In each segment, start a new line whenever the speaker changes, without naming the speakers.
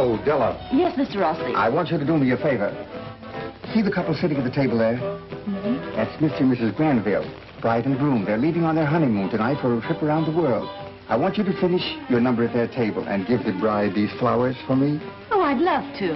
Oh, Della.
Yes, Mr. Rossi.
I want you to do me a favor. See the couple sitting at the table there?
Mm-hmm.
That's Mr. and Mrs. Granville, bride and groom. They're leaving on their honeymoon tonight for a trip around the world. I want you to finish your number at their table and give the bride these flowers for me.
Oh, I'd love to.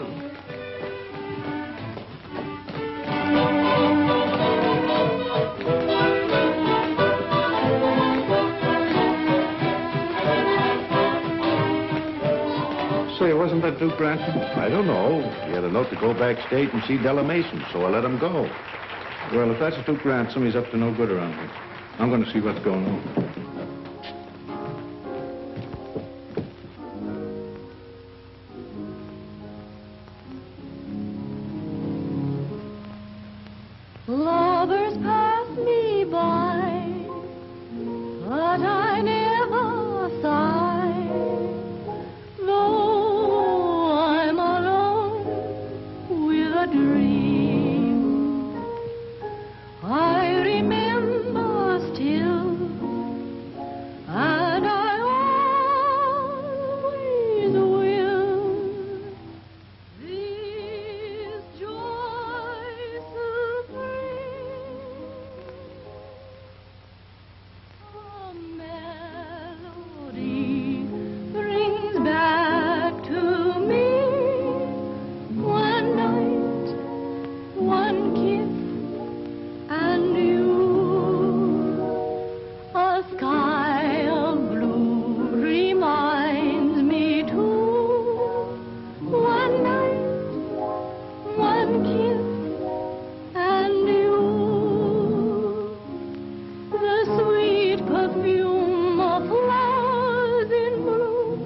Say, wasn't that Duke Branson? I don't know. He had a note to go backstage and see Della Mason, so I let him go. Well, if that's Duke Branson, he's up to no good around here. I'm going to see what's going on.
Lovers pass me by, but I never sigh, though I'm alone with a dream. I remember still, and I always will, this joy supreme, a melody brings back to me one night, one kiss, and you, a sky of blue reminds me too, one night, one kiss, and you, the sweet perfume of flowers in bloom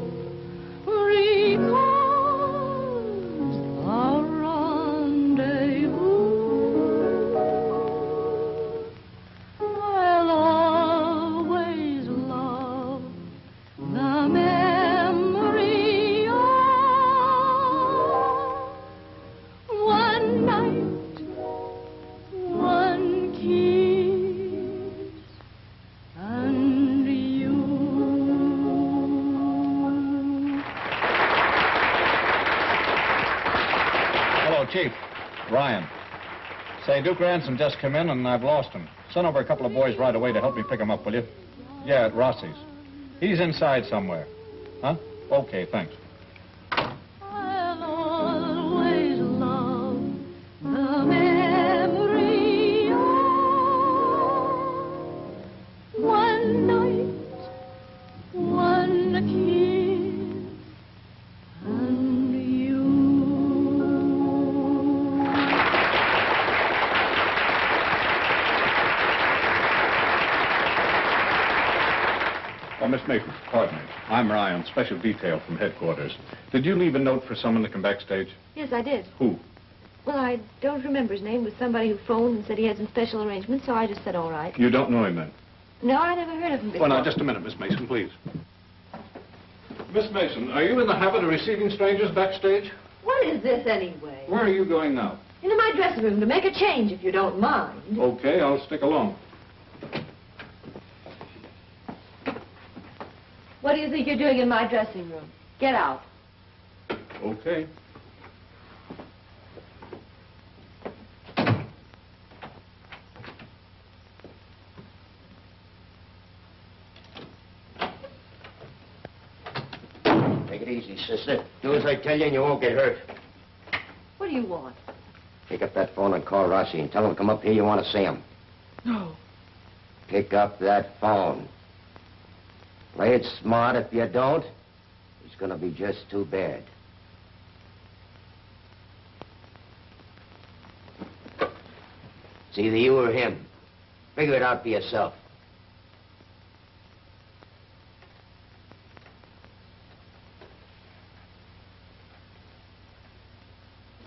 recalls our rendezvous. I'll always love the memory of one night, one kiss, and you.
Hello, Chief. Ryan. Say, Duke Ransom just come in, and I've lost him. Send over a couple of boys right away to help me pick him up, will you? Yeah, at Rossi's. He's inside somewhere. Huh? Okay, thanks.
I'll always love the memory of one night, one kiss, and you.
Oh, Miss Mason, pardon me. I'm Ryan, special detail from headquarters. Did you leave a note for someone to come backstage?
Yes, I did.
Who?
Well, I don't remember his name. It was somebody who phoned and said he had some special arrangements, so I just said all right.
You don't know him then?
No, I never heard of him before.
Well, now, just a minute, Miss Mason, please. Miss Mason, are you in the habit of receiving strangers backstage?
What is this anyway?
Where are you going now?
Into my dressing room to make a change, if you don't mind.
Okay, I'll stick along.
What do you think you're doing in my dressing room? Get out.
Okay.
Take it easy, sister. Do as I tell you and you won't get hurt.
What do you want?
Pick up that phone and call Rossi and tell him to come up here. You want to see him.
No.
Pick up that phone. Play it smart. If you don't, it's going to be just too bad. It's either you or him. Figure it out for yourself.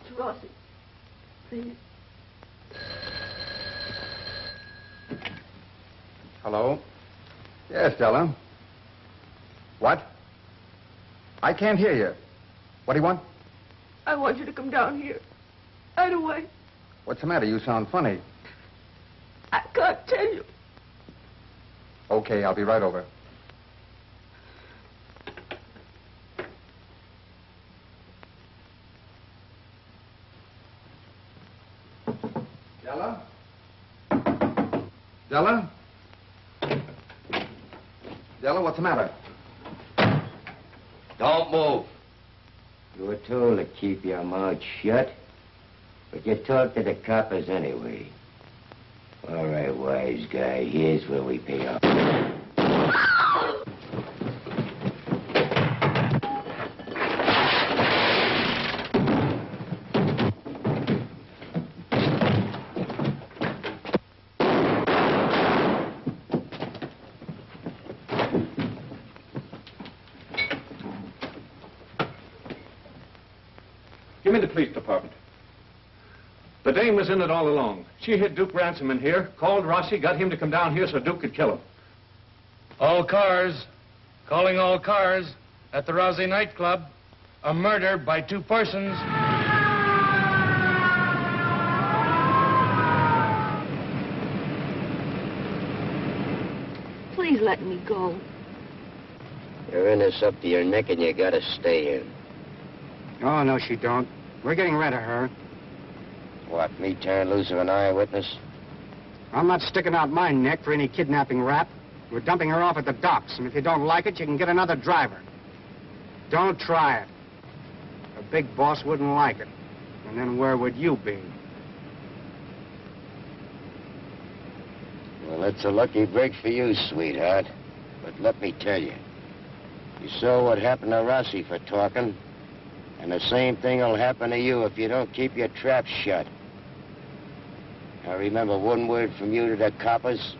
Mr. Rossi, please.
Hello? Yes, Della. What? I can't hear you. What do you want?
I want you to come down here. Right away.
What's the matter? You sound funny.
I can't tell you.
Okay, I'll be right over.
Della? Della? Della, what's the matter?
Don't move. You were told to keep your mouth shut, but you talk to the coppers anyway. All right, wise guy, here's where we pay off.
Give me the police department. The dame was in it all along. She hid Duke Ransom in here, called Rossi, got him to come down here so Duke could kill him.
All cars. Calling all cars. At the Rossi nightclub. A murder by 2 persons.
Please let me go.
You're in this up to your neck and you gotta stay in.
Oh, no, she don't. We're getting rid of her.
What, me turn loose of an eyewitness?
I'm not sticking out my neck for any kidnapping rap. We're dumping her off at the docks, and if you don't like it, you can get another driver. Don't try it. A big boss wouldn't like it. And then where would you be?
Well, it's a lucky break for you, sweetheart. But let me tell you, you saw what happened to Rossi for talking, and the same thing will happen to you if you don't keep your trap shut. Now remember, one word from you to the coppers,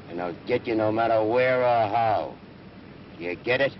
and they'll get you no matter where or how. You get it?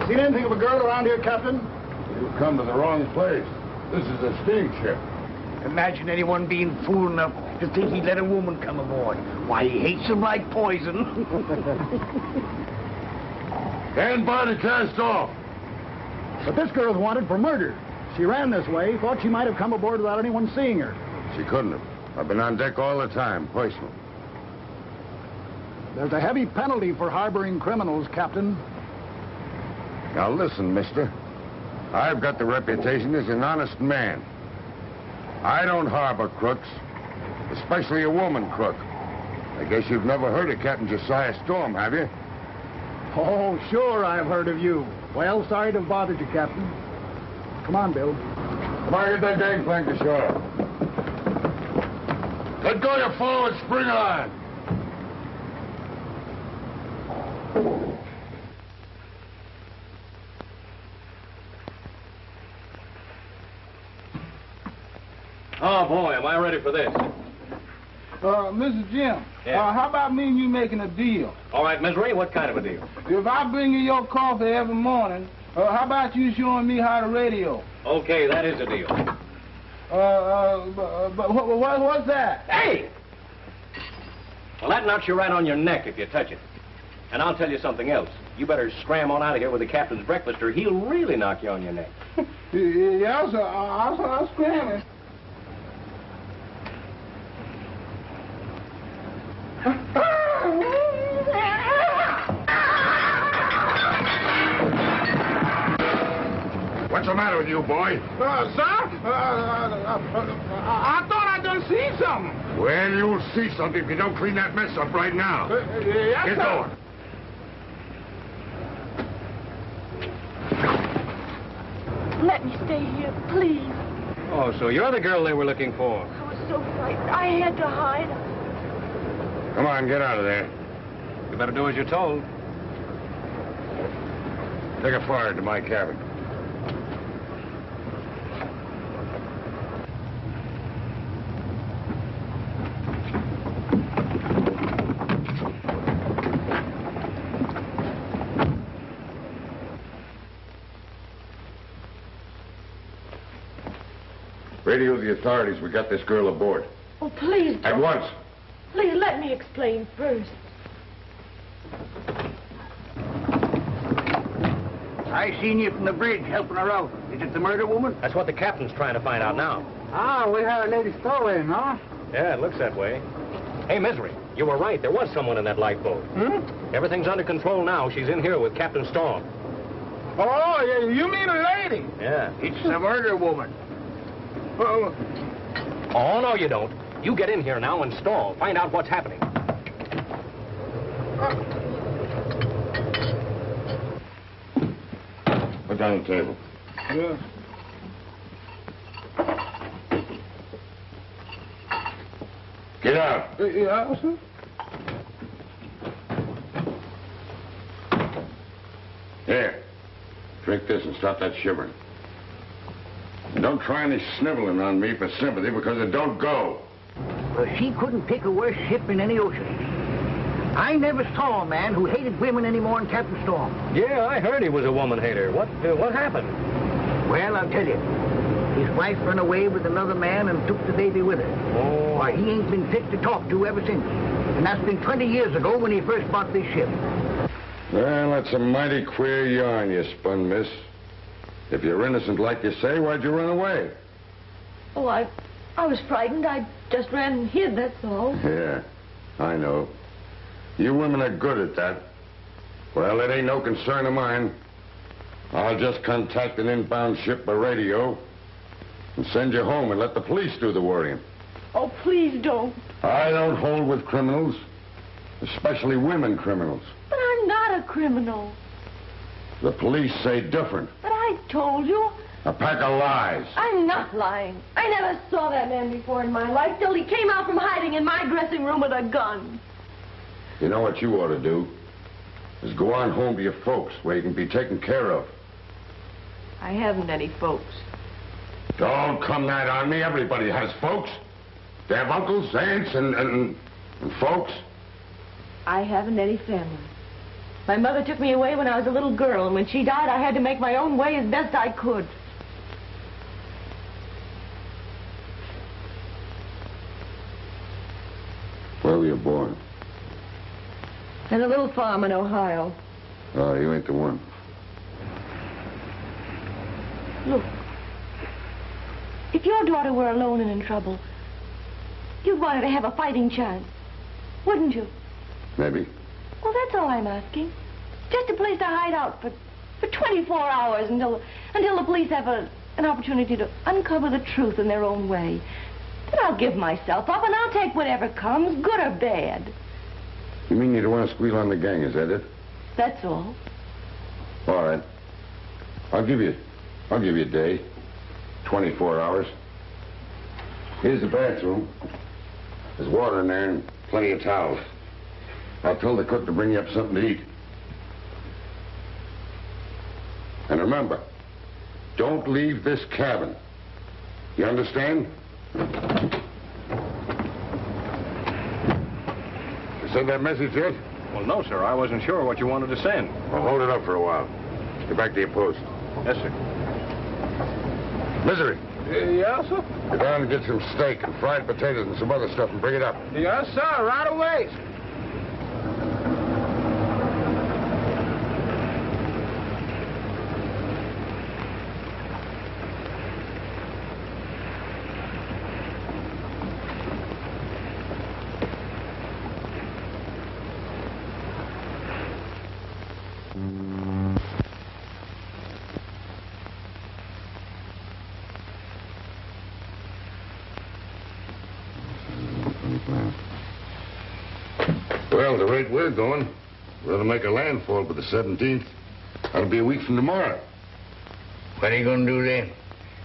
Seen anything of a girl around here, Captain?
You've come to the wrong place. This is a steamship.
Imagine anyone being fool enough to think he'd let a woman come aboard. Why, he hates them like poison.
Stand by to cast off.
But this girl's wanted for murder. She ran this way, thought she might have come aboard without anyone seeing her.
She couldn't have. I've been on deck all the time, personal.
There's a heavy penalty for harboring criminals, Captain.
Now listen, mister. I've got the reputation as an honest man. I don't harbor crooks, especially a woman crook. I guess you've never heard of Captain Josiah Storm, have you?
Oh, sure I've heard of you. Well, sorry to have bothered you, Captain. Come on, Bill.
Come on, get that gangplank ashore. Let go your forward spring on.
Oh, boy, am I ready for this.
Mr. Jim,
Yeah.
how about me and you making a deal?
All right, Misery, what kind of a deal?
If I bring you your coffee every morning, how about you showing me how to radio?
Okay, that is a deal.
But what's that?
Hey! Well, that knocks you right on your neck if you touch it. And I'll tell you something else. You better scram on out of here with the captain's breakfast, or he'll really knock you on your neck.
Yeah, sir. I'll scram it.
What's the matter with you, boy?
Sir, I thought I done seen something.
Well, you'll see something if you don't clean that mess up right now.
Yes,
Get
sir.
going.
Let me stay here, please.
Oh, so you're the girl they were looking for.
I was so frightened. I had to hide.
Come on, get out of there.
You better do as you're told.
Take a fire to my cabin. Radio the authorities. We got this girl aboard.
Oh, please don't.
At once.
Please let me explain first.
I seen you from the bridge helping her out. Is it the murder woman?
That's what the captain's trying to find out now.
Ah, we had a lady stowed, huh?
Yeah, it looks that way. Hey, Misery, you were right. There was someone in that lifeboat. Everything's under control now. She's in here with Captain Storm.
Oh, yeah, you mean a lady?
Yeah.
It's the murder woman.
Oh,
Oh, no, you don't. You get in here now and stall. Find out what's happening.
Put down the table.
yeah.
Get out.
Yeah, sir.
Here. Drink this and stop that shivering. And don't try any sniveling on me for sympathy because it don't go.
Well, she couldn't pick a worse ship in any ocean. I never saw a man who hated women any more than Captain Storm.
Yeah, I heard he was a woman hater. What happened?
Well, I'll tell you. His wife ran away with another man and took the baby with her.
Oh.
Why, he ain't been fit to talk to ever since. And that's been 20 years ago when he first bought this ship.
Well, that's a mighty queer yarn you spun, miss. If you're innocent like you say, why'd you run away?
Oh, I was frightened. I just ran and hid, that's all.
Yeah, I know. You women are good at that. Well, it ain't no concern of mine. I'll just contact an inbound ship by radio and send you home and let the police do the worrying.
Oh, please don't.
I don't hold with criminals, especially women criminals.
But I'm not a criminal.
The police say different.
But I told you.
A pack of lies.
I'm not lying. I never saw that man before in my life till he came out from hiding in my dressing room with a gun.
You know what you ought to do? Is go on home to your folks where you can be taken care of.
I haven't any folks.
Don't come that on me. Everybody has folks. They have uncles, aunts, and folks.
I haven't any family. My mother took me away when I was a little girl, and when she died, I had to make my own way as best I could.
Where were you born?
In a little farm in Ohio.
Oh, you ain't the one.
Look, if your daughter were alone and in trouble, you'd want her to have a fighting chance, wouldn't you?
Maybe.
Well, that's all I'm asking. Just a place to hide out for 24 hours until the police have an opportunity to uncover the truth in their own way. Then I'll give myself up and I'll take whatever comes, good or bad.
You mean you don't want to squeal on the gang, is that it?
That's all.
All right. I'll give you a day. 24 hours. Here's the bathroom. There's water in there and plenty of towels. I'll tell the cook to bring you up something to eat. And remember, don't leave this cabin. You understand? You send that message yet?
Well, no, sir. I wasn't sure what you wanted to send.
Well, hold it up for a while. Get back to your post.
Yes, sir.
Misery.
Yes, sir?
Go down and get some steak and fried potatoes and some other stuff and bring it up.
Yes, sir, right away.
Yeah. Well, the rate we're going, we're going to make a landfall by the 17th. That'll be a week from tomorrow.
What are you going to do then?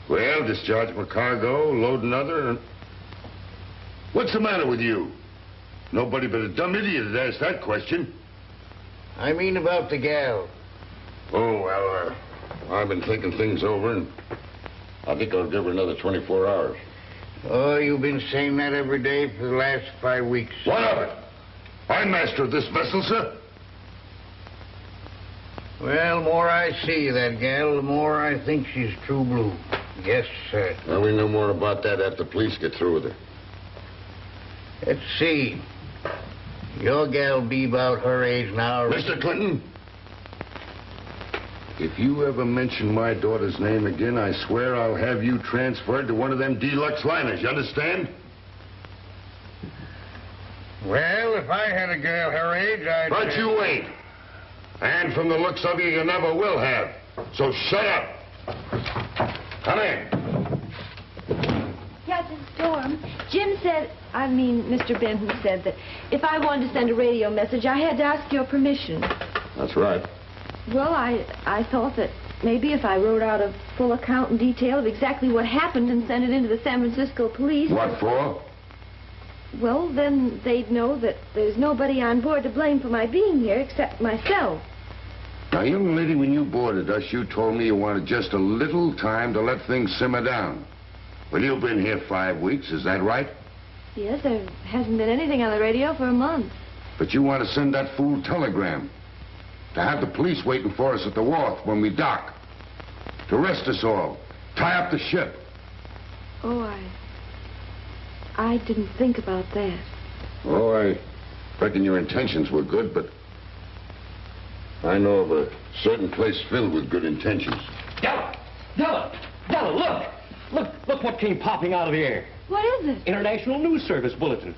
Well, discharge my cargo, load another, and... What's the matter with you? Nobody but a dumb idiot would ask that question.
I mean about the gal.
Oh, well, I've been thinking things over, and I think I'll give her another 24 hours.
Oh, you've been saying that every day for the last 5 weeks.
What of it? I'm master of this vessel, sir.
Well, the more I see of that gal, the more I think she's true blue. Yes, sir.
Well, we know more about that after the police get through with her.
Let's see. Your gal be about her age now.
Mr. Clinton, if you ever mention my daughter's name again, I swear I'll have you transferred to one of them deluxe liners. You understand?
Well, if I had a girl her age, I'd...
But you ain't. And from the looks of you, you never will have. So shut up. Come in.
Captain Storm, Jim said, Mr. Benton said that if I wanted to send a radio message, I had to ask your permission.
That's right.
Well, I thought that maybe if I wrote out a full account and detail of exactly what happened and sent it into the San Francisco police...
What for?
Well, then they'd know that there's nobody on board to blame for my being here except myself.
Now, young lady, when you boarded us, you told me you wanted just a little time to let things simmer down. Well, you've been here 5 weeks, is that right?
Yes, there hasn't been anything on the radio for a month.
But you want to send that fool telegram. To have the police waiting for us at the wharf when we dock. To arrest us all. Tie up the ship.
Oh, I didn't think about that.
Oh, I reckon your intentions were good, but I know of a certain place filled with good intentions.
Della, look what came popping out of the air.
What is it?
International News Service bulletin.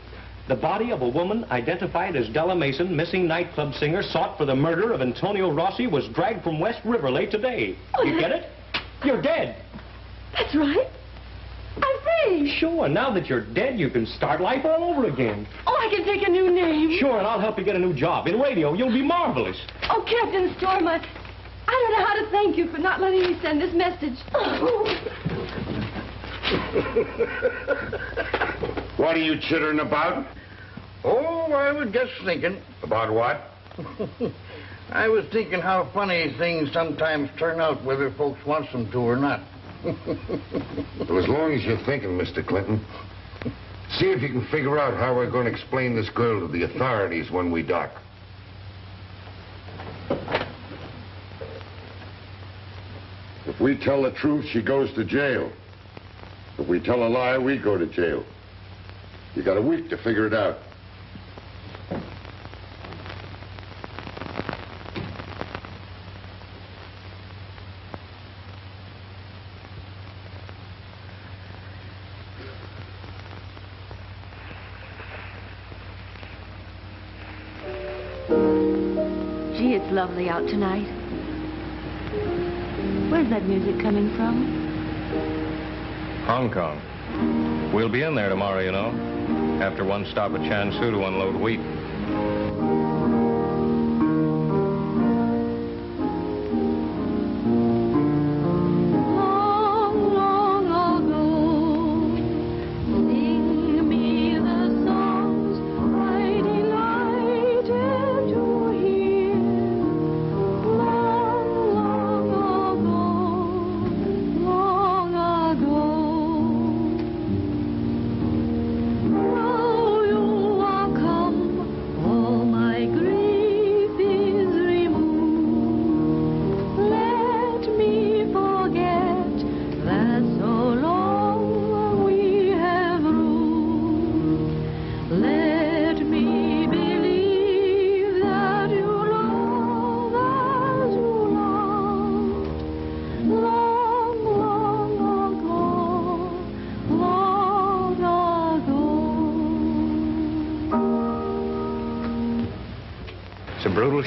The body of a woman identified as Della Mason, missing nightclub singer, sought for the murder of Antonio Rossi, was dragged from West River late today.
Oh,
you get it? You're dead.
That's right. I'm free.
Sure, now that you're dead, you can start life all over again.
Oh, I can take a new name.
Sure, and I'll help you get a new job. In radio, you'll be marvelous.
Oh, Captain Storm, I don't know how to thank you for not letting me send this message.
What are you chittering about?
Oh, I was just thinking.
About what?
I was thinking how funny things sometimes turn out, whether folks want them to or not.
Well, as long as you're thinking, Mr. Clinton, see if you can figure out how we're going to explain this girl to the authorities when we dock. If we tell the truth, she goes to jail. If we tell a lie, we go to jail. You got a week to figure it out.
Gee, it's lovely out tonight. Where's that music coming from?
Hong Kong. We'll be in there tomorrow, you know, after one stop at Chansu to unload wheat.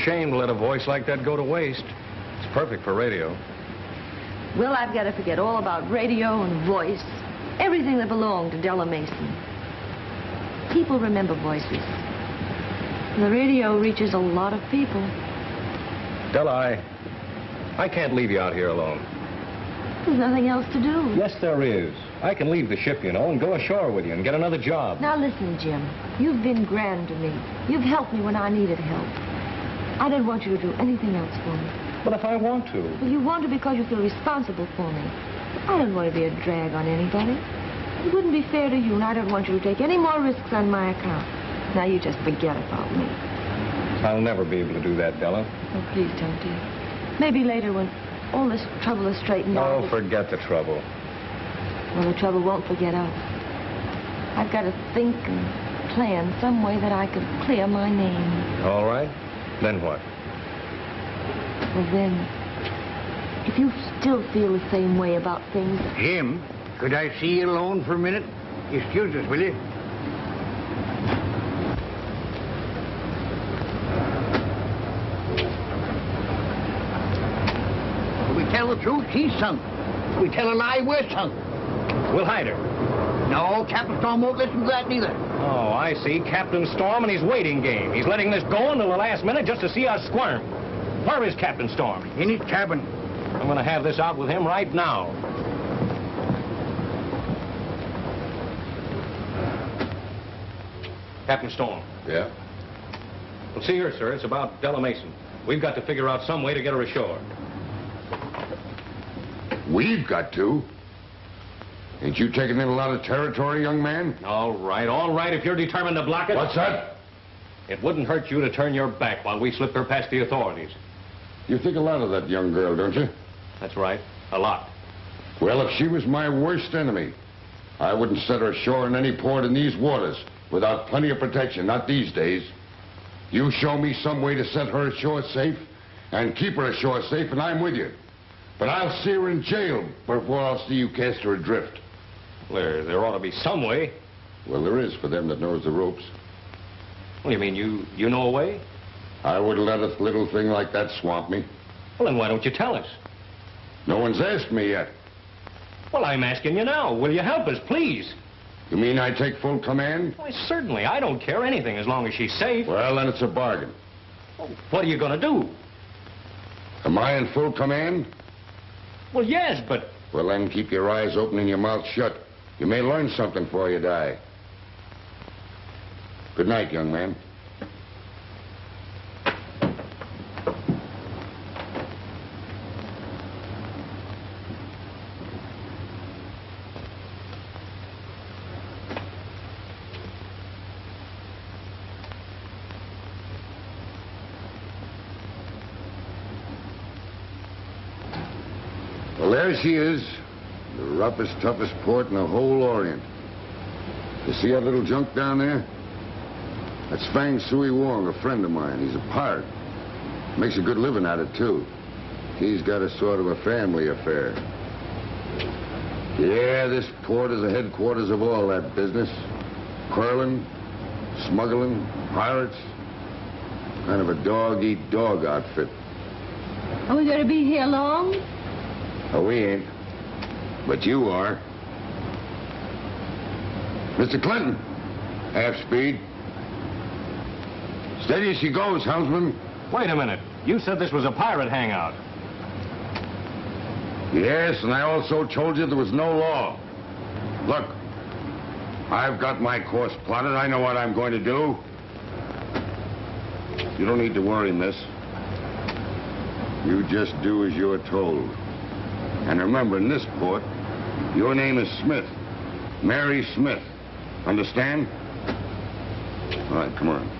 Shame to let a voice like that go to waste. It's perfect for radio.
Well, I've got to forget all about radio and voice. Everything that belonged to Della Mason. People remember voices. The radio reaches a lot of people.
Della, I can't leave you out here alone.
There's nothing else to do.
Yes, there is. I can leave the ship, you know, and go ashore with you and get another job.
Now listen, Jim. You've been grand to me. You've helped me when I needed help. I don't want you to do anything else for me.
But if I want to...
Well, you want to because you feel responsible for me. I don't want to be a drag on anybody. It wouldn't be fair to you, and I don't want you to take any more risks on my account. Now you just forget about me.
I'll never be able to do that, Della.
Oh, please don't, dear. Maybe later when all this trouble is straightened out.
Oh, forget the trouble.
Well, the trouble won't forget us. I've got to think and plan some way that I could clear my name.
All right. Then what?
Well, then, if you still feel the same way about things...
Jim, could I see you alone for a minute? Excuse us, will you? If we tell the truth, she's sunk. If we tell a lie, we're sunk.
We'll hide her.
No, Captain Storm won't listen to that neither.
Oh, I see. Captain Storm and his waiting game. He's letting this go until the last minute just to see us squirm. Where is Captain Storm?
In his cabin.
I'm going to have this out with him right now. Captain Storm.
Yeah?
Well, see here, sir. It's about Della Mason. We've got to figure out some way to get her ashore.
We've got to? Ain't you taking in a lot of territory, young man?
All right, if you're determined to block it.
What's that?
It wouldn't hurt you to turn your back while we slip her past the authorities.
You think a lot of that young girl, don't you?
That's right, a lot.
Well, if she was my worst enemy, I wouldn't set her ashore in any port in these waters without plenty of protection, not these days. You show me some way to set her ashore safe and keep her ashore safe, and I'm with you. But I'll see her in jail before I'll see you cast her adrift.
There ought to be some way.
Well, there is for them that knows the ropes.
Well, you mean you know a way?
I wouldn't let a little thing like that swamp me.
Well, then why don't you tell us?
No one's asked me yet.
Well, I'm asking you now. Will you help us, please?
You mean I take full command?
Why, certainly. I don't care anything as long as she's safe.
Well, then it's a bargain.
Well, what are you going to do?
Am I in full command?
Well, yes, but...
Well, then keep your eyes open and your mouth shut. You may learn something before you die. Good night, young man. Well, there she is. The roughest, toughest port in the whole Orient. You see that little junk down there? That's Fang Sui Wong, a friend of mine. He's a pirate. Makes a good living at it, too. He's got a sort of a family affair. Yeah, this port is the headquarters of all that business. Curling, smuggling, pirates. Kind of a dog-eat-dog outfit.
Are we going to be here long?
Oh, we ain't. But you are. Mr. Clinton. Half speed. Steady as she goes, helmsman.
Wait a minute. You said this was a pirate hangout.
Yes, and I also told you there was no law. Look, I've got my course plotted. I know what I'm going to do. You don't need to worry, miss. You just do as you're told. And remember, in this port, your name is Smith. Mary Smith. Understand? All right, come on.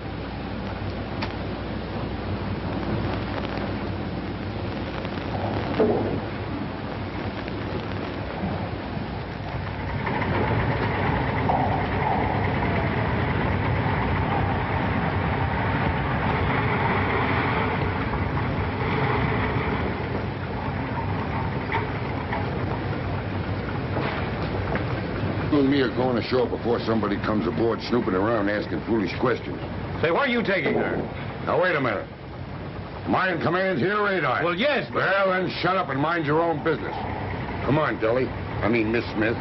You and me are going ashore before somebody comes aboard snooping around asking foolish questions.
Say, where are you taking her?
Now, wait a minute. Am I in command here, ain't I?
Well, yes, but...
Well, then shut up and mind your own business. Come on, Deli. I mean, Miss Smith.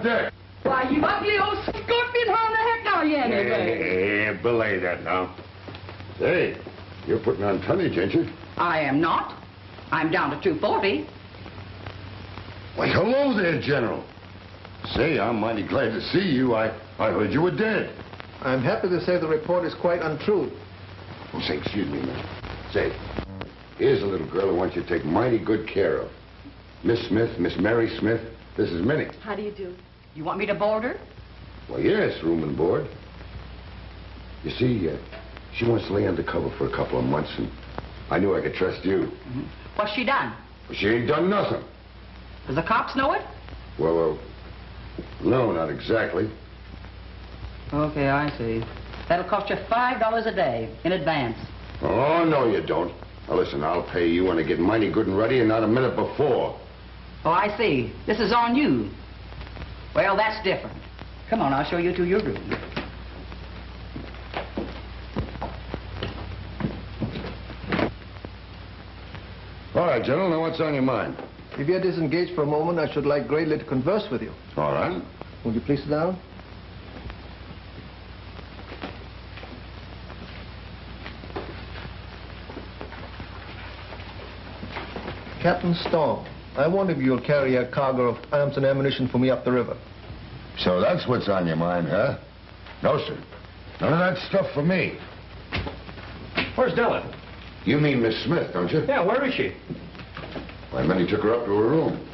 deck.
Why, you ugly old scorpion, how in the heck are you anyway?
Hey, belay that now. Hey, you're putting on tonnage, ain't you?
I am not. I'm down to 240.
Why, hello there, General. Say, I'm mighty glad to see you. I heard you were dead.
I'm happy to say the report is quite untrue.
Oh, say, excuse me, man. Say, here's a little girl I want you to take mighty good care of. Miss Smith, Miss Mary Smith. This is Minnie.
How do you do? You want me to board her?
Well, yes, room and board. You see, she wants to lay undercover for a couple of months, and I knew I could trust you.
Mm-hmm. What's she done?
Well, she ain't done nothing.
Does the cops know it?
Well, no, not exactly.
Okay, I see. That'll cost you $5 a day in advance.
Oh, no, you don't. Now, listen, I'll pay you when I get mighty good and ready and not a minute before.
Oh, I see. This is on you. Well, that's different. Come on, I'll show you to your room.
All right, General, now what's on your mind?
If you're disengaged for a moment, I should like greatly to converse with you.
All right.
Would you please sit down? Captain Storm, I wonder if you'll carry a cargo of arms and ammunition for me up the river.
So that's what's on your mind, huh? No, sir. None of that stuff for me.
Where's Della?
You mean Miss Smith, don't you?
Yeah, where is she?
Why, Minnie took her up to her room.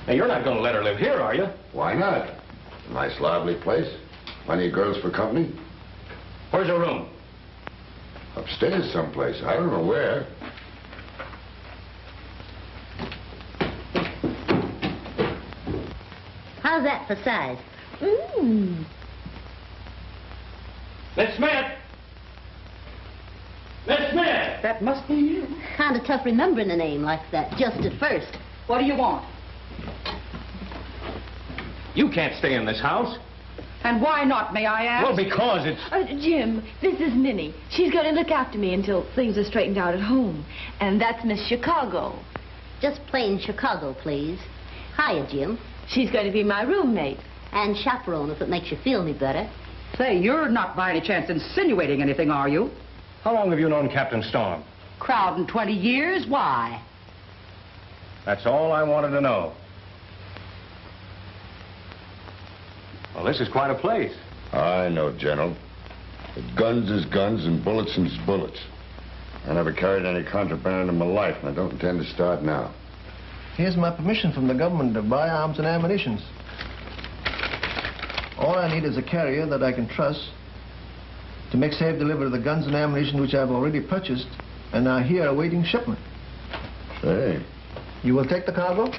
Hey, you're not going to let her live here, are you?
Why not? A nice, lively place. Plenty of girls for company.
Where's her room?
Upstairs someplace. I don't know where.
How's that for size?
Miss Smith! Miss Smith!
That must be you.
Kind of tough remembering a name like that, just at first.
What do you want?
You can't stay in this house.
And why not, may I ask?
Well, because it's...
Jim, this is Minnie. She's going to look after me until things are straightened out at home. And that's Miss Chicago.
Just plain Chicago, please. Hiya, Jim.
She's going to be my roommate.
And chaperone, if it makes you feel any better.
Say, you're not by any chance insinuating anything, are you?
How long have you known Captain Storm?
Crowding 20 years? Why?
That's all I wanted to know. Well, this is quite a place.
I know, General. But guns is guns and bullets is bullets. I never carried any contraband in my life, and I don't intend to start now.
Here's my permission from the government to buy arms and ammunition. All I need is a carrier that I can trust to make safe delivery of the guns and ammunition which I've already purchased and are here awaiting shipment.
Say.
You will take the cargo?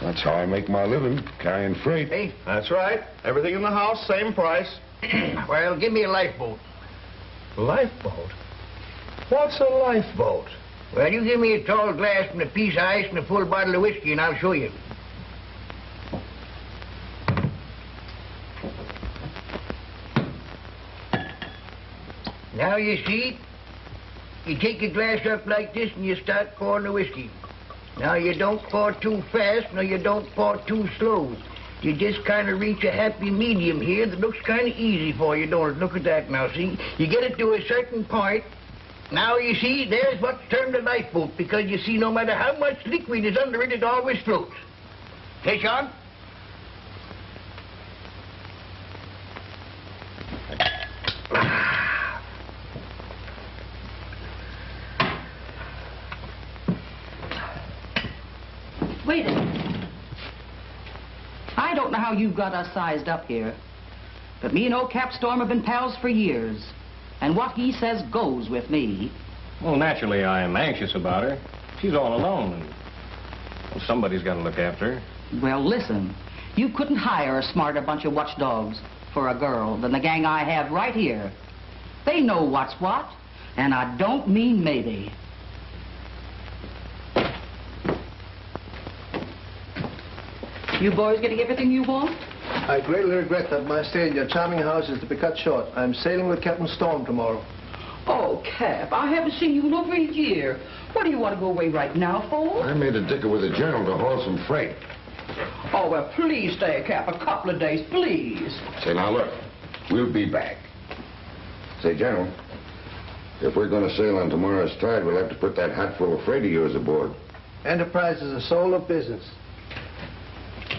That's how I make my living, carrying freight.
Hey,
That's right. Everything in the house, same price.
well, give me a lifeboat.
Lifeboat? What's a lifeboat?
Well, you give me a tall glass and a piece of ice and a full bottle of whiskey, and I'll show you. Now, you see, you take a glass up like this and you start pouring the whiskey. Now, you don't pour too fast, nor you don't pour too slow. You just kind of reach a happy medium here that looks kind of easy for you, don't it? Look at that now, see? You get it to a certain point. Now, you see, there's what's termed a lifeboat, because, you see, no matter how much liquid is under it, it always floats. Hey, Sean?
Wait a minute. I don't know how you've got us sized up here, but me and old Cap Storm have been pals for years. And what he says goes with me.
Well, naturally, I am anxious about her. She's all alone, and well, somebody's got to look after her.
Well, listen. You couldn't hire a smarter bunch of watchdogs for a girl than the gang I have right here. They know what's what, and I don't mean maybe. You boys getting everything you want?
I greatly regret that my stay in your charming house is to be cut short. I'm sailing with Captain Storm tomorrow.
Oh, Cap, I haven't seen you in over a year. What do you want to go away right now for?
I made a dicker with a general to haul some freight.
Oh, well, please stay, Cap. A couple of days, please.
Say, now, look. We'll be back. Say, General, if we're going to sail on tomorrow's tide, we'll have to put that hatful of freight of yours aboard.
Enterprise is a soul of business.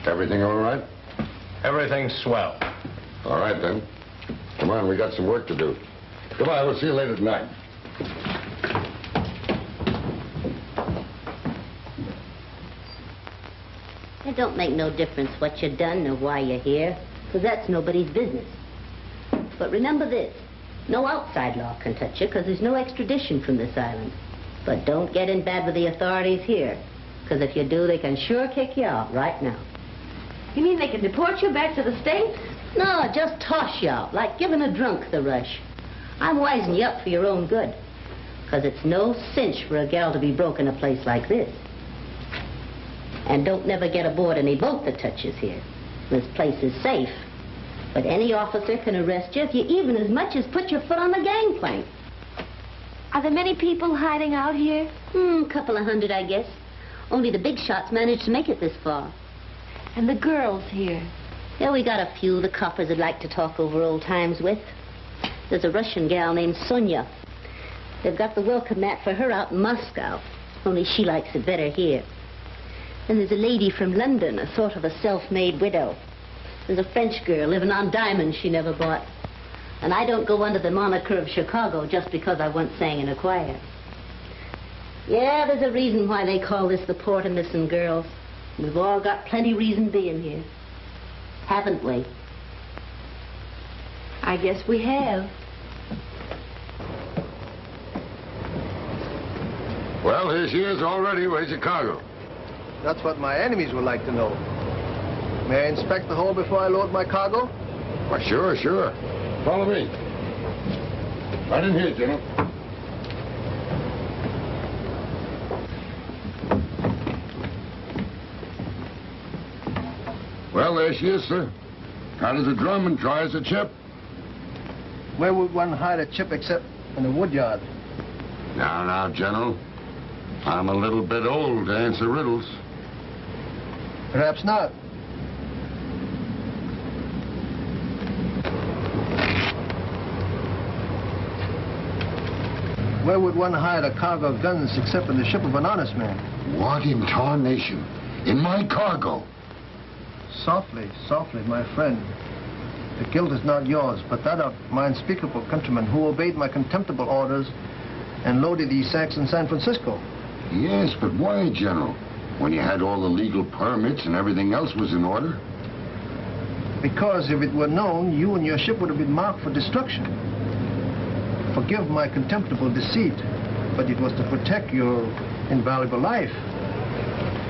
Everything all right?
Everything's swell.
All right, then. Come on, we got some work to do. Goodbye, we'll see you later tonight.
It don't make no difference what you done or why you're here, because that's nobody's business. But remember this, no outside law can touch you, because there's no extradition from this island. But don't get in bad with the authorities here, because if you do, they can sure kick you out right now.
You mean they can deport you back to the States?
No, just toss you out, like giving a drunk the rush. I'm wising you up for your own good, because it's no cinch for a gal to be broke in a place like this. And don't never get aboard any boat that touches here. This place is safe. But any officer can arrest you if you even as much as put your foot on the gangplank.
Are there many people hiding out here?
Couple of hundred, I guess. Only the big shots managed to make it this far.
And the girls here?
Yeah, we got a few the coppers would like to talk over old times with. There's a Russian gal named Sonia. They've got the welcome mat for her out in Moscow. Only she likes it better here. And there's a lady from London, a sort of a self-made widow. There's a French girl living on diamonds she never bought. And I don't go under the moniker of Chicago just because I once sang in a choir. Yeah, there's a reason why they call this the Port of Missing Girls. We've all got plenty reason being here. Haven't we?
I guess we have.
Well, here she is already. Where's your cargo?
That's what my enemies would like to know. May I inspect the hull before I load my cargo?
Why, sure, sure. Follow me. Right in here, General. Well, there she is, sir. Tight as a drum and dry as a chip.
Where would one hide a chip except in a woodyard?
Now, General. I'm a little bit old to answer riddles.
Perhaps not. Where would one hide a cargo of guns except in the ship of an honest man?
What in tarnation? In my cargo.
Softly, softly, my friend. The guilt is not yours, but that of my unspeakable countrymen who obeyed my contemptible orders and loaded these sacks in San Francisco.
Yes, but why, General? When you had all the legal permits and everything else was in order?
Because if it were known, you and your ship would have been marked for destruction. Forgive my contemptible deceit, but it was to protect your invaluable life.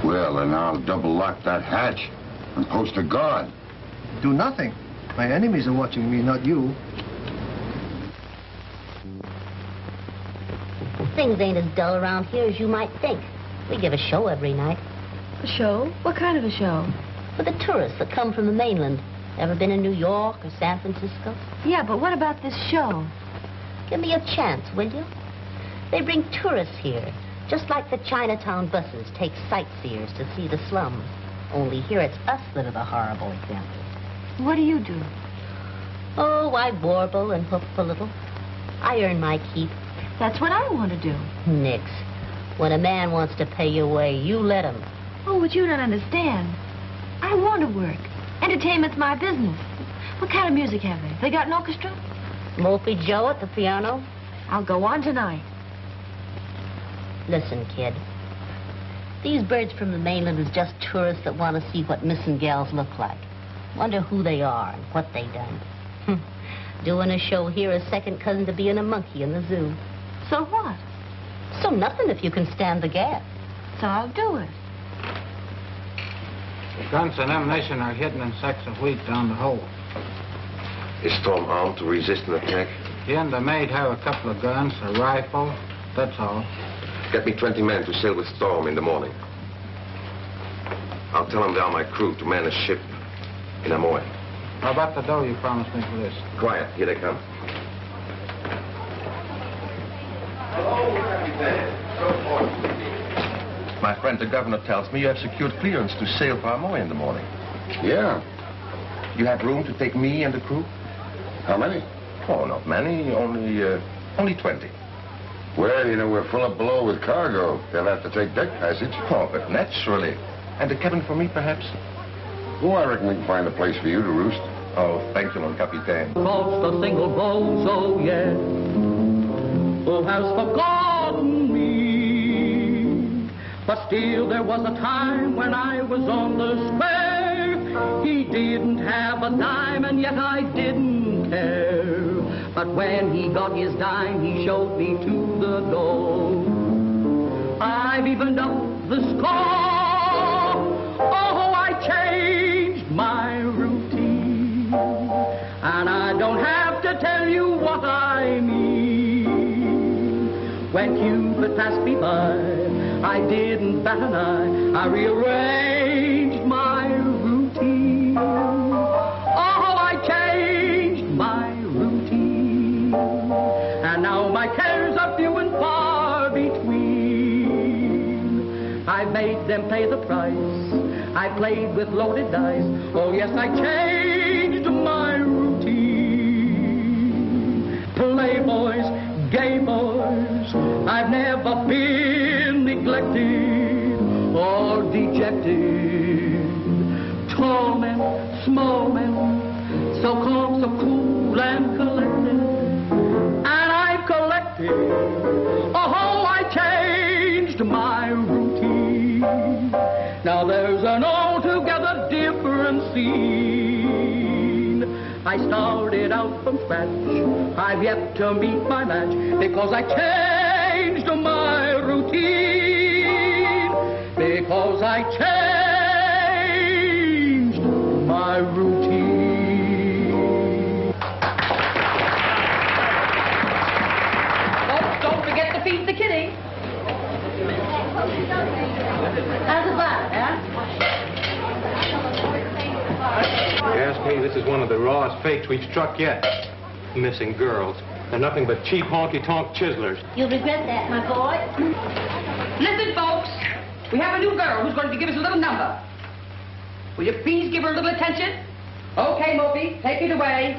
Well, then I'll double lock that hatch and post a guard.
Do nothing. My enemies are watching me, not you.
Things ain't as dull around here as you might think. We give a show every night.
A show? What kind of a show?
For the tourists that come from the mainland. Ever been in New York or San Francisco?
Yeah, but what about this show?
Give me a chance, will you? They bring tourists here, just like the Chinatown buses take sightseers to see the slums. Only here it's us that are the horrible examples.
What do you do?
Oh, I warble and hoop a little. I earn my keep.
That's what I want to do.
Nix. When a man wants to pay your way, you let him.
Oh, but you don't understand. I want to work. Entertainment's my business. What kind of music have they? They got an orchestra?
Mopey Joe at the piano?
I'll go on tonight.
Listen, kid. These birds from the mainland is just tourists that want to see what missing gals look like. Wonder who they are and what they done. Doing a show here is second cousin to being a monkey in the zoo.
So what?
So nothing if you can stand the gas.
So I'll do it.
The guns and ammunition are hidden in sacks of wheat down the hole.
Is Storm armed to resist an attack?
He and the maid have a couple of guns, a rifle, that's all.
Get me 20 men to sail with Storm in the morning. I'll tell them they are my crew to man a ship in Amoy.
How about the dough you promised me for this?
Quiet, here they come.
Hello, Captain.
My friend the governor tells me you have secured clearance to sail for Amoy in the morning.
Yeah.
You have room to take me and the crew?
How many?
Oh, not many. Only 20.
Well, you know, we're full up below with cargo. They'll have to take deck passage.
Oh, but naturally. And a cabin for me, perhaps?
Oh, I reckon we can find a place for you to roost.
Oh, thank you, mon capitaine.
Lost a single bozo, yeah, who has forgotten me. But still there was a time when I was on the square. He didn't have a dime and yet I didn't care. But when he got his dime, he showed me to the door. I've evened up the score. Oh, I changed my routine. And I don't have to tell you what I mean. When Cupid passed me by, I didn't bat an eye. I rearranged my routine. Oh, I changed my routine. And now my cares are few and far between. I made them pay the price. I played with loaded dice. Oh, yes, I changed my routine. Playboys, gay boys, I've never been neglected or dejected. Tall men, small men, so calm, so cool and collected. And I've collected. Oh, I changed my routine. Now there's an altogether different scene. I started out from scratch. I've yet to meet my match because I changed my routine. Because I changed my routine.
Folks, don't forget to feed the kitty. How's about it, huh?
If you ask me, this is one of the rawest fakes we've struck yet. Missing girls. They're nothing but cheap honky-tonk chiselers.
You'll regret that, my boy.
Listen, folks. We have a new girl who's going to give us a little number. Will you please give her a little attention? Okay, Moby, take it away.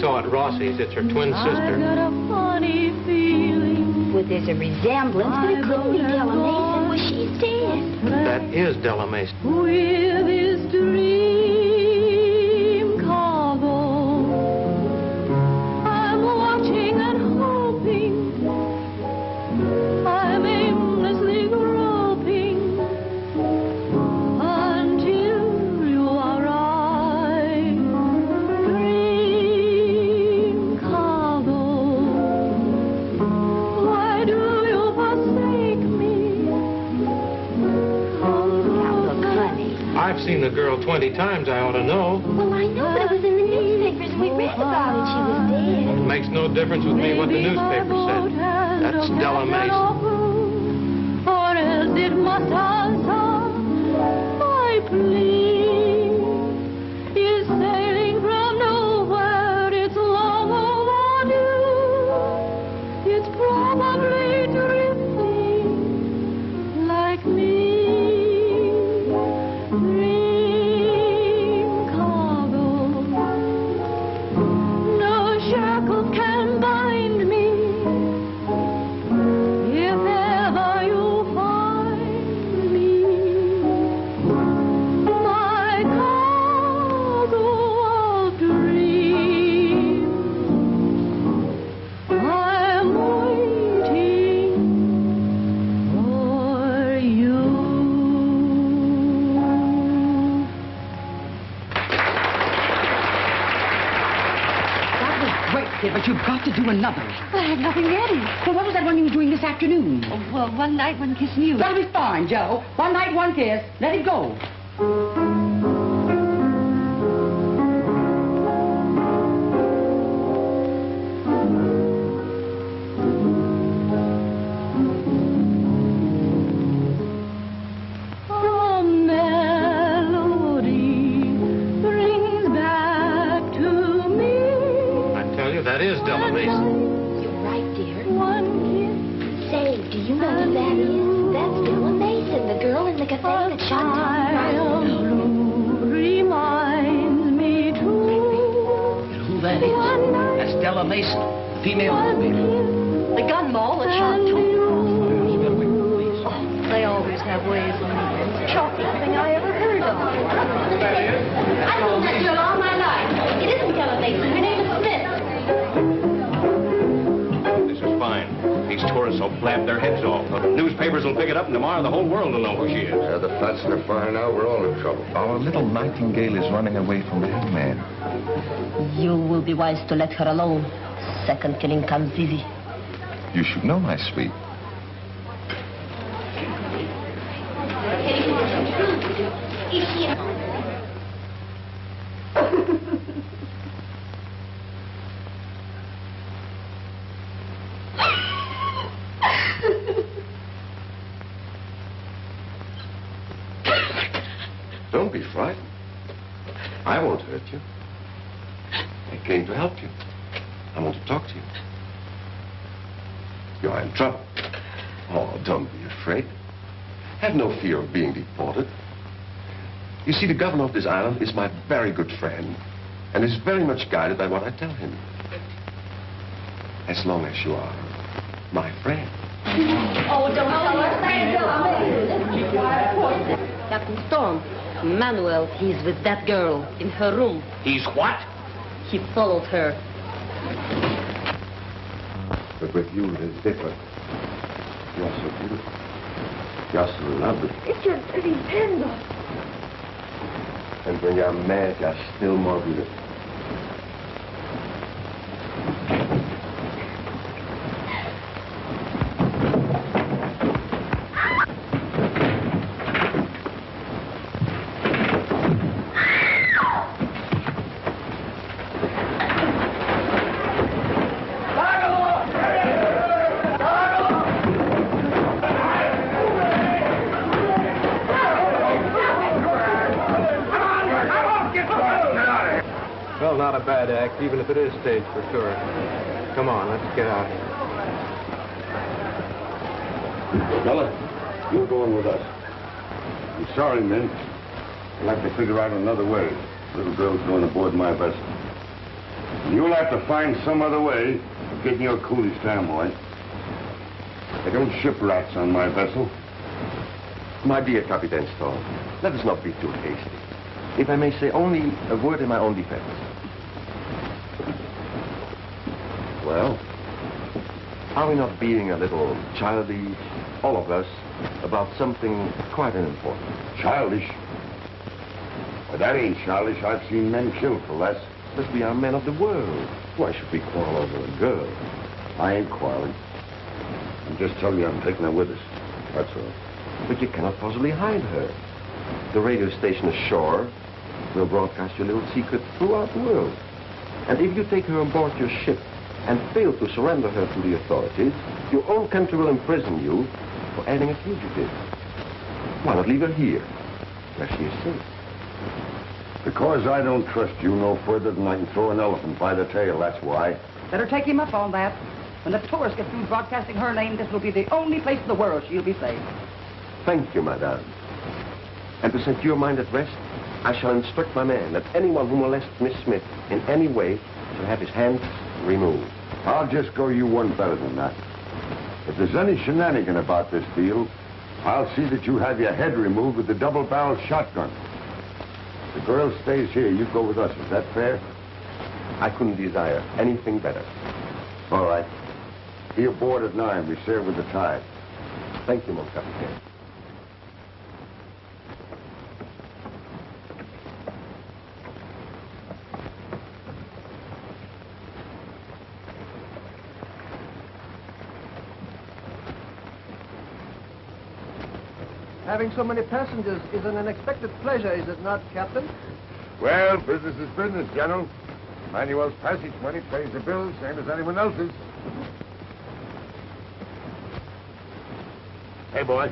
At Rossi's, it's her twin sister.
Well, there's a resemblance, but it couldn't be Della Mason. Well, she's dead.
That is Della Mason.
With his dream cargo, I'm watching and hoping, I'm aimlessly groping until you arrive. Dream cargo, why do you forsake me?
I've seen the girl 20 times, I ought to know.
Well, I know, but it was in the newspapers and we read about it. She was dead.
It makes no difference with me what the newspaper said. That's Della Mason.
Or else it must answer my plea. Is sailing from nowhere, it's long overdue. It's probably drifting like me. Dream cargo, no shackles can bind me. If ever you find me, my
it, but you've got to do another.
I have nothing ready.
Well, what was that one you were doing this afternoon?
Oh, well, one night, one kiss and you.
That'll be fine, Joe. One night, one kiss. Let it go.
That is Della Mason.
You're right, dear. Say, do you know who that is? That's Della Mason, the girl in the cafe that shot Tom.
Reminds me too.
And who that is? That's Della Mason, female elevator.
The gun mole that shot Tom. They always have ways of the chocolate thing I ever heard of.
I've known that girl all my life. It isn't Della Mason. Her name is Smith.
This is fine. These tourists will blab their heads off. The newspapers will pick it up, and tomorrow the whole world will know who she is.
Yeah, the faster they're finding out, we're all in trouble.
Our little nightingale is running away from the hangman.
You will be wise to let her alone. Second killing comes easy.
You should know, my sweet. Don't be frightened. I won't hurt you. I came to help you. I want to talk to you. You are in trouble. Oh, don't be afraid. Have no fear of being deported. You see, the governor of this island is my very good friend and is very much guided by what I tell him. As long as you are my friend.
Oh, don't tell her. Captain Storm, Manuel, he's with that girl in her room.
He's what?
He followed her.
But with you, it is different. You're so beautiful. You're so lovely.
It's your pretty tender.
And when you're mad, you're still more beautiful.
Well, not a bad act, even if it is staged for tourists. Come on, let's get out of here.
Bella, you're going with us. I'm sorry, men. I'll have to figure out another way. Little girl's going aboard my vessel. And you'll have to find some other way of getting your coolies to Amoy. I don't ship rats on my vessel.
My dear Captain Storm, let us not be too hasty. If I may say only a word in my own defense. Well, are we not being a little childish, all of us, about something quite unimportant?
Childish? Well, that ain't childish. I've seen men killed for less.
But we are men of the world. Why should we quarrel over a girl?
I ain't quarreling. I'm just telling you I'm taking her with us. That's all.
But you cannot possibly hide her. The radio station ashore will broadcast your little secret throughout the world. And if you take her on board your ship and fail to surrender her to the authorities, your own country will imprison you for aiding a fugitive. Why not leave her here, where she is safe?
Because I don't trust you no further than I can throw an elephant by the tail, that's why.
Better take him up on that. When the tourists get through broadcasting her name, this will be the only place in the world she'll be safe.
Thank you, madame. And to set your mind at rest, I shall instruct my man that anyone who molests Miss Smith in any way shall have his hands removed.
I'll just go you one better than that. If there's any shenanigan about this deal, I'll see that you have your head removed with the double-barreled shotgun. The girl stays here. You go with us. Is that fair?
I couldn't desire anything better.
All right. Be aboard at 9. We sail with the tide.
Thank you, mon capitaine.
Having so many passengers is an unexpected pleasure, is it not, Captain?
Well, business is business, General. Manuel's passage money pays the bills, same as anyone else's. Hey, boy.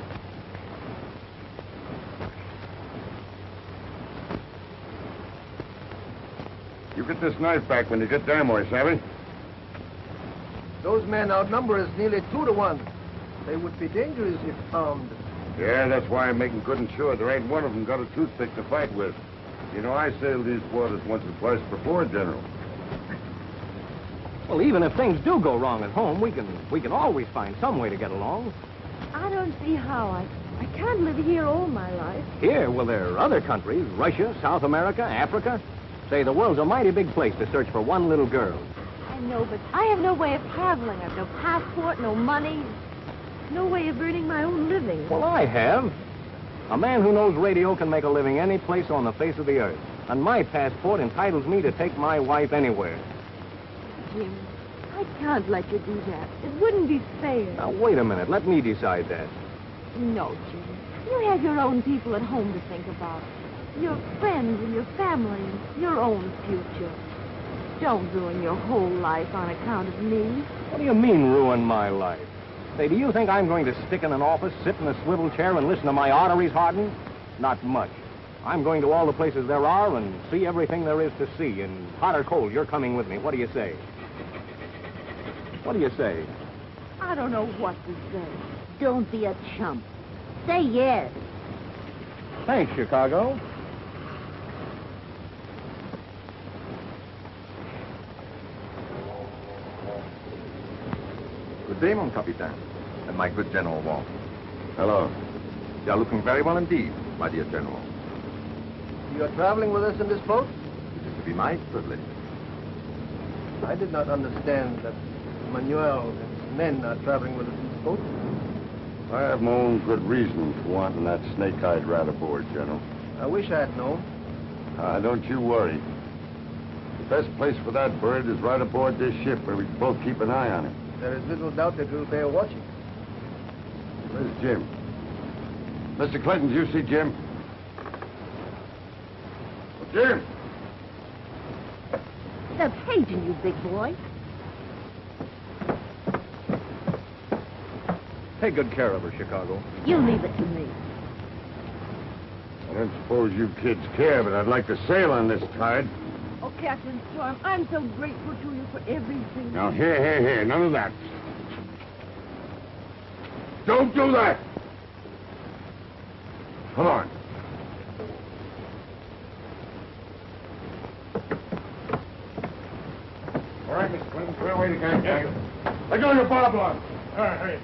You get this knife back when you get there, boy, savvy?
Those men outnumber us nearly 2 to 1. They would be dangerous if armed.
Yeah, that's why I'm making good and sure there ain't one of them got a toothpick to fight with. You know, I sailed these waters once or twice before, General.
Well, even if things do go wrong at home, we can always find some way to get along.
I don't see how. I can't live here all my life.
Here, well, there are other countries, Russia, South America, Africa. Say, the world's a mighty big place to search for one little girl.
I know, but I have no way of traveling. I've no passport, no money, no way of earning my own living.
Well, I have. A man who knows radio can make a living any place on the face of the earth. And my passport entitles me to take my wife anywhere.
Jim, I can't let you do that. It wouldn't be fair.
Now, wait a minute. Let me decide that.
No, Jim. You have your own people at home to think about. Your friends and your family and your own future. Don't ruin your whole life on account of me.
What do you mean, ruin my life? Say, do you think I'm going to stick in an office, sit in a swivel chair, and listen to my arteries harden? Not much. I'm going to all the places there are and see everything there is to see. And hot or cold, you're coming with me. What do you say? What do you say?
I don't know what to say.
Don't be a chump. Say yes.
Thanks, Chicago.
Good day, mon capitaine, and my good General Wong.
Hello.
You are looking very well indeed, my dear General.
You are traveling with us in this boat?
It is to be my privilege.
I did not understand that Manuel and his men are traveling with us in this boat.
I have my own good reason for wanting that snake-eyed rat aboard, General.
I wish I had known.
Don't you worry. The best place for that bird is right aboard this ship where we can both keep an eye on him.
There is little doubt that we'll bear watching.
Where's Jim? Mr. Clinton, do you see Jim? Oh, Jim!
They're paging you, big boy.
Take good care of her, Chicago.
You leave it to me.
I don't suppose you kids care, but I'd like to sail on this tide.
Oh, Captain Storm, I'm so grateful to you for everything.
Now, here, none of that. Don't do that! Come on. All right, Mr. Clinton, clear away the gang. Let go of your bob line. All right, hurry.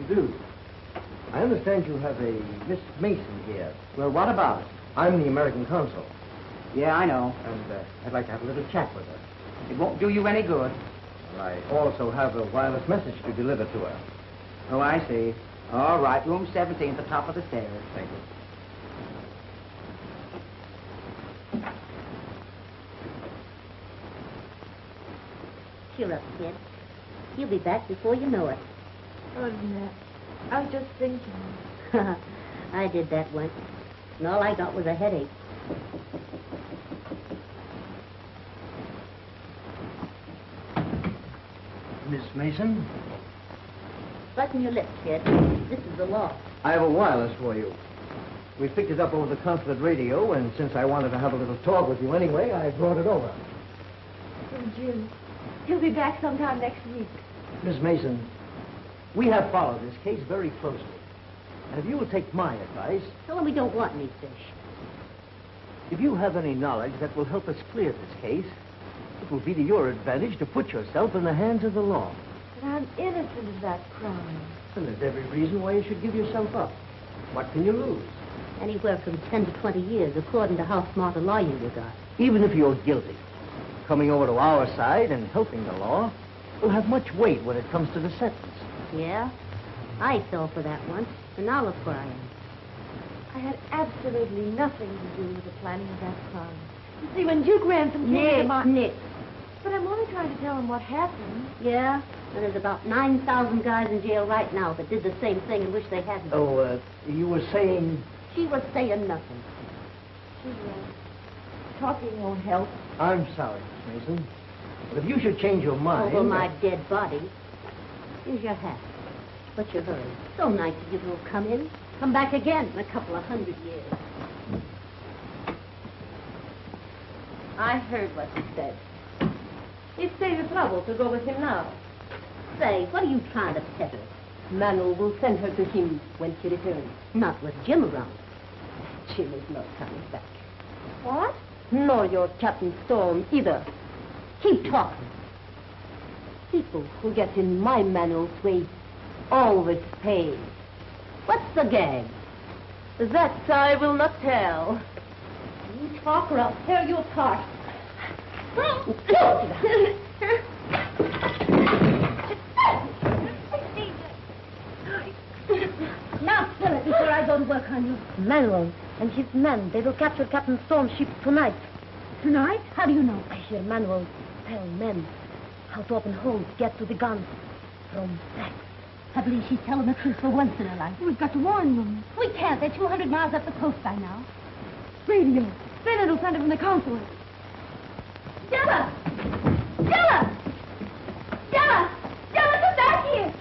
Do. I understand you have a Miss Mason here. Well, what about it? I'm the American consul.
Yeah, I know.
And I'd like to have a little chat with her.
It won't do you any good.
Well, I also have a wireless message to deliver to her.
Oh, I see. All right, room 17 at the top of the stairs.
Thank you.
Cheer up, kid. You'll be back before you know it.
Oh, Jeanette, I was just thinking.
I did that once, and all I got was a headache.
Miss Mason?
Button your lips, kid. This is the law.
I have a wireless for you. We picked it up over the consulate radio, and since I wanted to have a little talk with you anyway, I brought it over.
Oh, Jim, he'll be back sometime next week.
Miss Mason, we have followed this case very closely. And if you will take my advice...
Tell him we don't want any fish.
If you have any knowledge that will help us clear this case, it will be to your advantage to put yourself in the hands of the law.
But I'm innocent of that crime.
And there's every reason why you should give yourself up. What can you lose?
Anywhere from 10 to 20 years, according to how smart a lawyer you got.
Even if you're guilty, coming over to our side and helping the law will have much weight when it comes to the sentence.
Yeah? I fell for that once, and now look where I am.
I had absolutely nothing to do with the planning of that crime. You see, when Duke Ransom came to
Nick.
But I'm only trying to tell him what happened.
Yeah? Well, there's about 9,000 guys in jail right now that did the same thing and wish they hadn't.
Oh, you were saying...
She was saying nothing.
Talking won't help.
I'm sorry, Miss Mason. But if you should change your mind...
Over my dead body. Here's your hat. What's your hurry? So nice of you to have come in. Come back again in a couple of 100 years.
I heard what he said. He saved the trouble to go with him now.
Say, what are you trying to peddle?
Manuel will send her to him when she returns.
Not with Jim around.
Jim is not coming back. What? Nor your Captain Storm either.
Keep talking.
People who get in my Manuel's way always pay.
What's the gag?
That I will not tell.
You talk or I'll tear you apart. Now spill it before I go to work on you.
Manuel and his men, they will capture Captain Storm's ship tonight.
Tonight? How do you know?
I hear Manuel tell men how to open holes, get to the guns from back.
I believe she's telling the truth for once in her life.
We've got to warn them.
We can't. They're 200 miles up the coast by now.
Radio. Then it'll send it from the consulate.
Stella! Stella! Stella! Stella, come back here!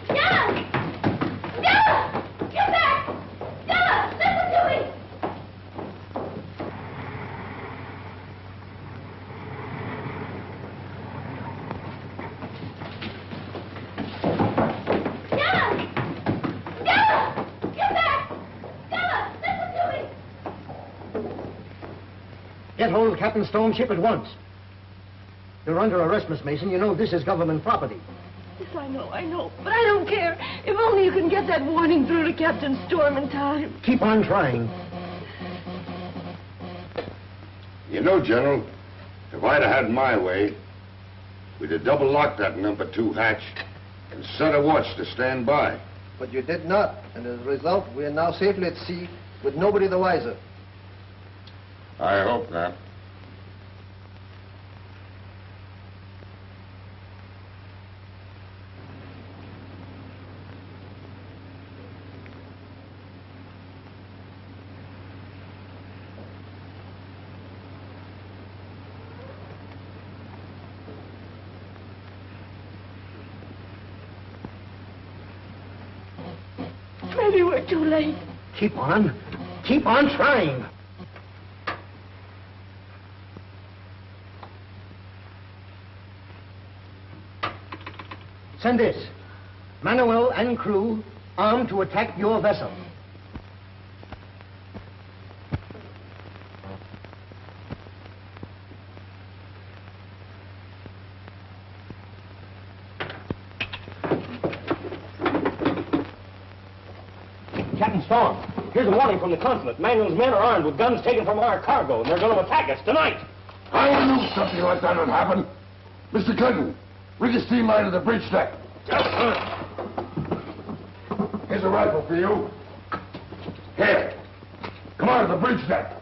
Stella! Stella! Get back! Stella, listen to me!
Get hold of Captain Storm's ship at once. You're under arrest, Miss Mason. You know this is government property.
Yes, I know. But I don't care. If only you can get that warning through to Captain Storm in time.
Keep on trying.
You know, General, if I'd have had my way, we'd have double-locked that number 2 hatch and set a watch to stand by.
But you did not, and as a result, we are now safely at sea with nobody the wiser.
I hope not.
Maybe we're too late.
Keep on trying. Send this. Manuel and crew armed to attack your vessel.
Captain Storm, here's a warning from the consulate. Manuel's men are armed with guns taken from our cargo, and they're going to attack us tonight.
I knew something like that would happen. Mr. Clinton, rig a steam line to the bridge deck.
Yes, sir.
Here's a rifle for you. Here. Come on to the bridge deck.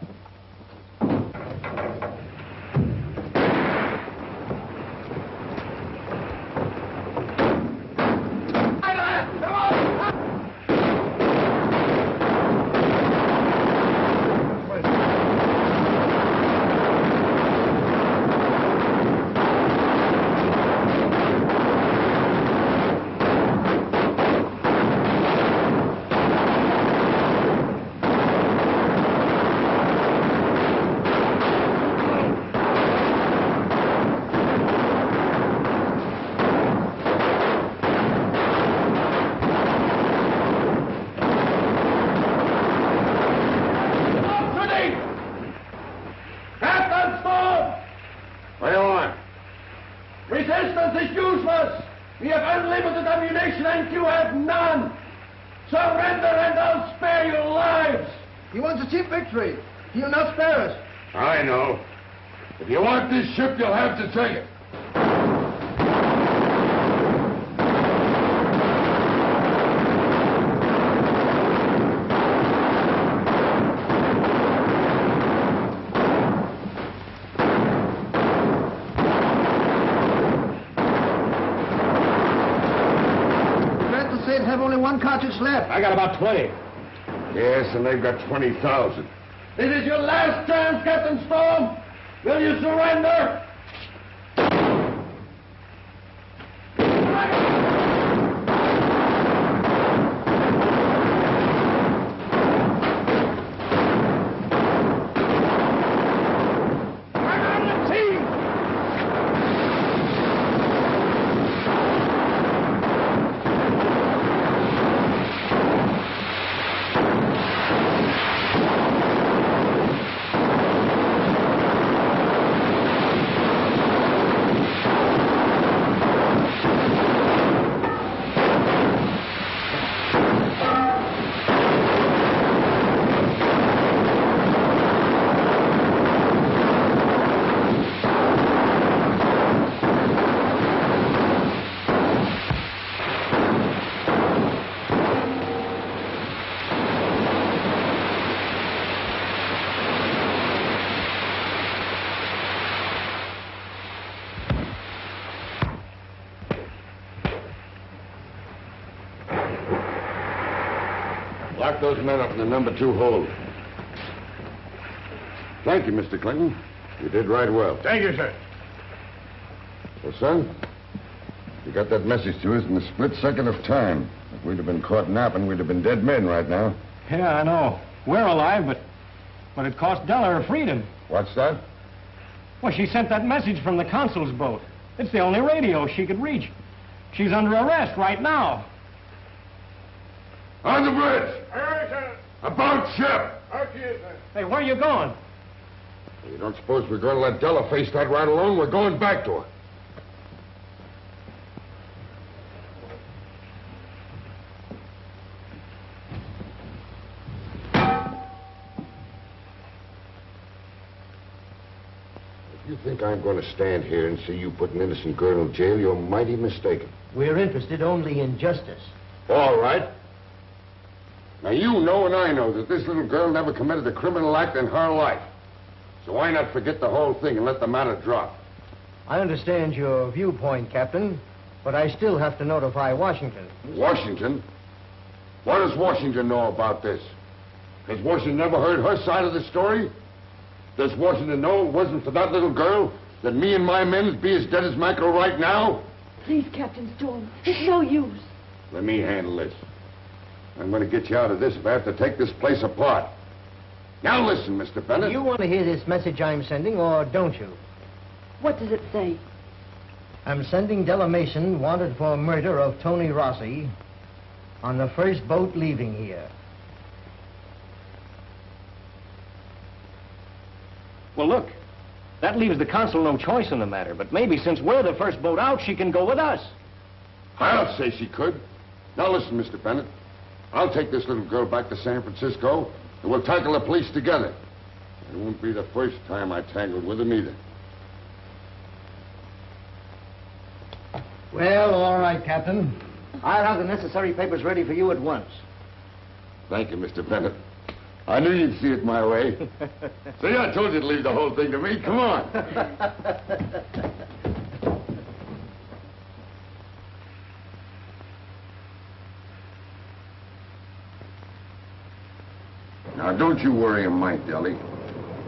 Resistance is useless. We have unlimited ammunition and you have none.
Surrender and I'll spare your lives!
He wants a cheap victory. He'll not spare us.
I know. If you want this ship, you'll have to take it.
Glad to say they have only one cartridge left.
I got about 20.
Yes, and they've got 20,000.
It is your last chance, Captain Storm. Will you surrender?
Lock those men up in the number 2 hold. Thank you, Mr. Clinton. You did right well.
Thank you, sir.
Well, son, you got that message to us in a split second of time. If we'd have been caught napping, we'd have been dead men right now.
Yeah, I know. We're alive, but it cost Della her freedom.
What's that?
Well, she sent that message from the consul's boat. It's the only radio she could reach. She's under arrest right now.
On the bridge!
Aye, sir.
About ship!
Okay, sir.
Hey, where are you going?
You don't suppose we're going to let Della face that right alone? We're going back to her. If you think I'm going to stand here and see you put an innocent girl in jail, you're mighty mistaken.
We're interested only in justice.
All right. Now, you know and I know that this little girl never committed a criminal act in her life. So why not forget the whole thing and let the matter drop?
I understand your viewpoint, Captain, but I still have to notify Washington.
Washington? What does Washington know about this? Has Washington never heard her side of the story? Does Washington know it wasn't for that little girl that me and my men would be as dead as mackerel right now?
Please, Captain Storm. It's no use.
Let me handle this. I'm going to get you out of this if I have to take this place apart. Now listen, Mr. Bennett.
Do you want to hear this message I'm sending, or don't you?
What does it say?
I'm sending Della Mason, wanted for murder of Tony Rossi, on the first boat leaving here.
Well, look, that leaves the consul no choice in the matter, but maybe since we're the first boat out, she can go with us.
I'll say she could. Now listen, Mr. Bennett. I'll take this little girl back to San Francisco, and we'll tackle the police together. It won't be the first time I tangled with them either.
Well, all right, Captain. I'll have the necessary papers ready for you at once.
Thank you, Mr. Bennett. I knew you'd see it my way. See, I told you to leave the whole thing to me. Come on. Now, don't you worry a mite, Deli.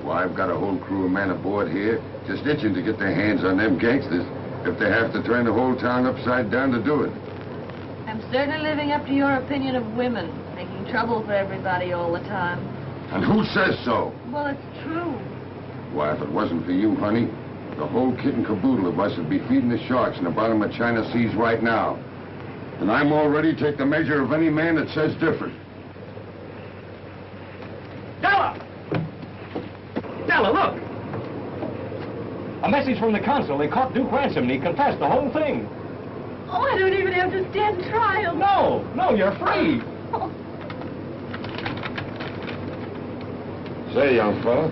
Why, I've got a whole crew of men aboard here just itching to get their hands on them gangsters if they have to turn the whole town upside down to do it.
I'm certainly living up to your opinion of women, making trouble for everybody all the time.
And who says so?
Well, it's true.
Why, if it wasn't for you, honey, the whole kit and caboodle of us would be feeding the sharks in the bottom of China seas right now. And I'm already take the measure of any man that says different.
Della! Della, look! A message from the consul. They caught Duke Ransom and he confessed the whole thing.
Oh, I don't even have to stand trial.
No, you're free.
Oh,
Say, young fella,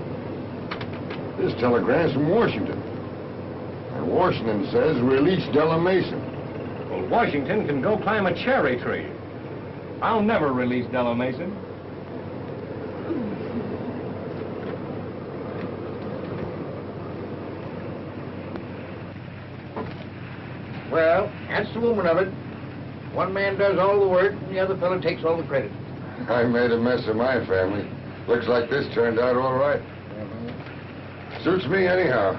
this telegram's from Washington. And Washington says release Della Mason.
Well, Washington can go climb a cherry tree. I'll never release Della Mason.
Well, that's the woman of it. One man does all the work, and the other fellow takes all the credit.
I made a mess of my family. Looks like this turned out all right. Suits me anyhow.